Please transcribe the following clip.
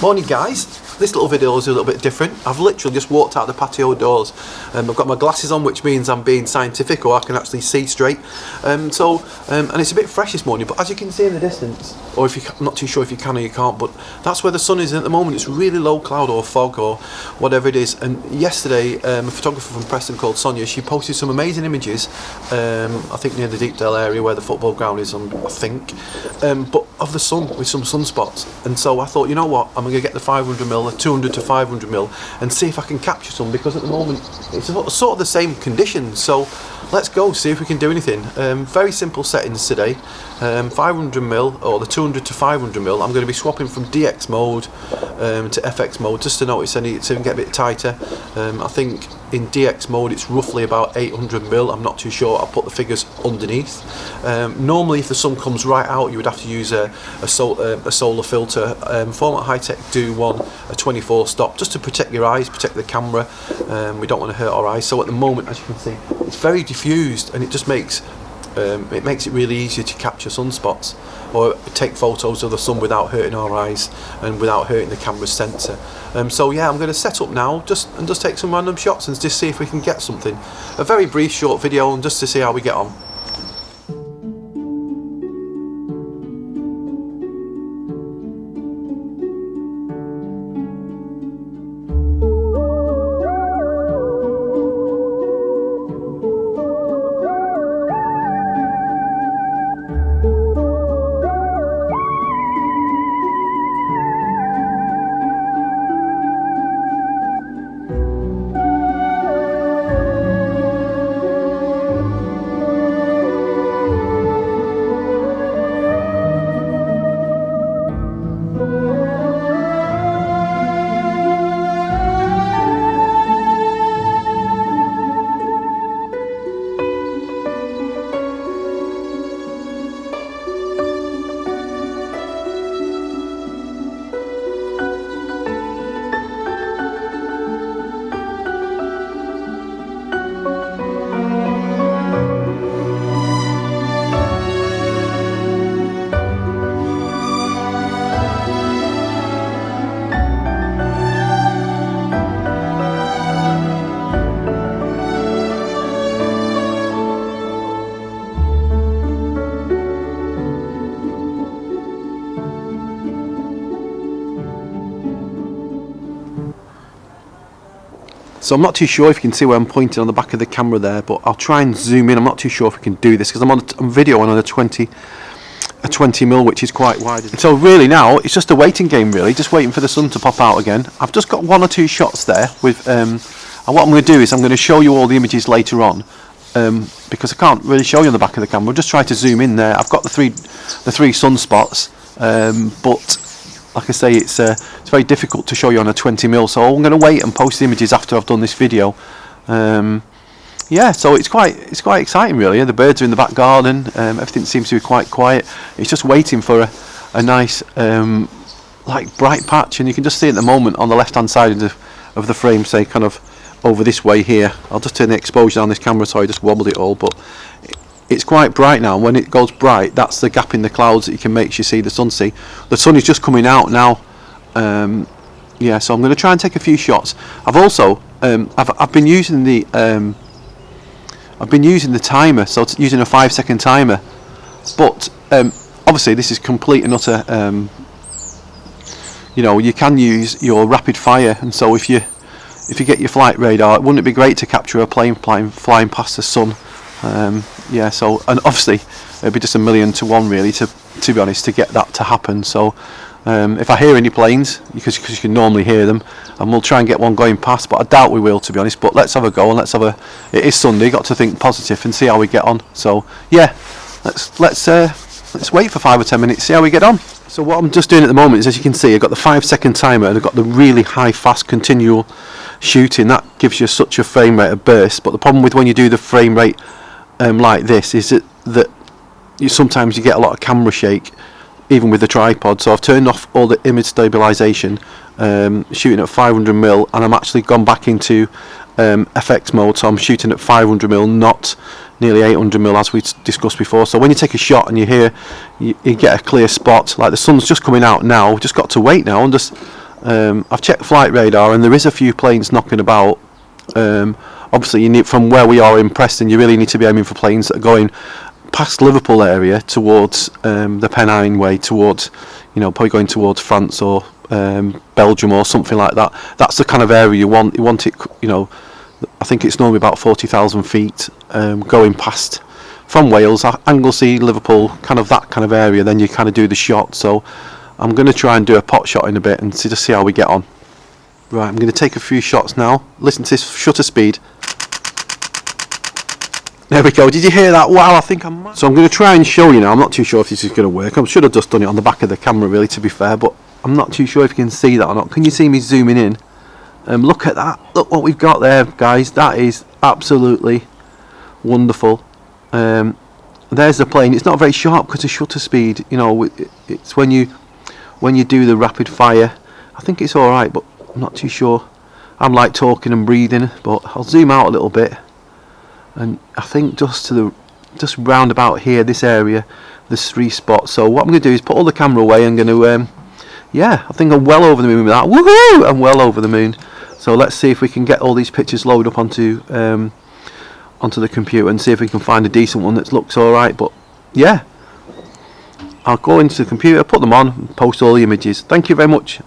Morning guys, this little video is a little bit different. I've literally just walked out the patio doors. I've got my glasses on, which means I'm being scientific, or I can actually see straight. And it's a bit fresh this morning, but as you can see in the distance, or if you're not too sure if you can or you can't, but that's where the sun is at the moment. It's really low cloud or fog or whatever it is. And yesterday, a photographer from Preston called Sonia, she posted some amazing images, I think near the Deepdale area where the football ground is, I think, but of the sun with some sunspots. And so I thought, you know what, I'm going to get the 500mm, the 200 to 500mm, and see if I can capture some, because at the moment it's sort of the same conditions. So let's go see if we can do anything. Very simple settings today. 500mm or the 200 to 500mm, I'm going to be swapping from DX mode to FX mode, just to notice any, so we can get a bit tighter. I think in DX mode it's roughly about 800mm, I'm not too sure, I'll put the figures underneath. Normally if the sun comes right out you would have to use a solar filter. Format High-Tech do one, a 24 stop, just to protect your eyes, protect the camera. We don't want to hurt our eyes. So at the moment, as you can see, it's very diffused, and it just makes it really easier to capture sunspots or take photos of the sun without hurting our eyes and without hurting the camera's sensor. So yeah, I'm going to set up now just take some random shots and just see if we can get something. A very brief short video, and just to see how we get on. So I'm not too sure if you can see where I'm pointing on the back of the camera there, but I'll try and zoom in. I'm not too sure if we can do this because I'm video on a 20mm, which is quite wide. So really now it's just a waiting game, really, just waiting for the sun to pop out again. I've just got one or two shots there with and what I'm going to do is I'm going to show you all the images later on, because I can't really show you on the back of the camera. I'll just try to zoom in there. I've got the three sunspots, but like I say, it's very difficult to show you on a 20mm, so I'm going to wait and post the images after I've done this video. Yeah, so it's quite exciting, really. The birds are in the back garden. Everything seems to be quite quiet. It's just waiting for a nice like bright patch, and you can just see at the moment on the left hand side of the frame, say kind of over this way here. I'll just turn the exposure on this camera so I just wobbled it all, but it's quite bright now. When it goes bright, that's the gap in the clouds that you can make you see the sun. See, the sun is just coming out now. Yeah, so I'm going to try and take a few shots. I've also I've been using the timer, so it's using a 5-second timer. But obviously this is complete and utter. You know, you can use your rapid fire, and so if you get your flight radar, wouldn't it be great to capture a plane flying past the sun? Yeah, so, and obviously it'd be just 1,000,000 to 1 really, to be honest, to get that to happen. So if I hear any planes, because you can normally hear them, and we'll try and get one going past, but I doubt we will, to be honest. But let's have a go, and it is Sunday, got to think positive and see how we get on. So yeah, let's wait for 5 or 10 minutes, see how we get on. So what I'm just doing at the moment is, as you can see, I've got the 5-second timer, and I've got the really high fast continual shooting. That gives you such a frame rate of burst, but the problem with when you do the frame rate like this is that sometimes you get a lot of camera shake, even with the tripod. So I've turned off all the image stabilization, shooting at 500mm, and I'm actually gone back into FX mode, so I'm shooting at 500mm, not nearly 800mm as we discussed before. So when you take a shot and you get a clear spot, like the sun's just coming out now, we've just got to wait now and just I've checked flight radar and there is a few planes knocking about. Obviously you need, from where we are in Preston, you really need to be aiming for planes that are going past Liverpool area towards the Pennine way, towards, you know, probably going towards France or Belgium or something like that. That's the kind of area you want. You want it, you know, I think it's normally about 40,000 feet going past from Wales, Anglesey, Liverpool, kind of that kind of area. Then you kind of do the shot. So I'm going to try and do a pot shot in a bit and just see how we get on. Right, I'm going to take a few shots now. Listen to this shutter speed. There we go. Did you hear that? Wow, I think I'm... So I'm going to try and show you now. I'm not too sure if this is going to work. I should have just done it on the back of the camera, really, to be fair. But I'm not too sure if you can see that or not. Can you see me zooming in? Look at that. Look what we've got there, guys. That is absolutely wonderful. There's the plane. It's not very sharp because of shutter speed. You know, it's when you do the rapid fire. I think it's all right, but I'm not too sure. I'm like talking and breathing, but I'll zoom out a little bit. And I think just round about here, this area, there's 3 spots. So what I'm going to do is put all the camera away. I'm going to, yeah, I think I'm well over the moon with that. Woohoo! I'm well over the moon. So let's see if we can get all these pictures loaded up onto the computer and see if we can find a decent one that looks all right. But yeah, I'll go into the computer, put them on, and post all the images. Thank you very much.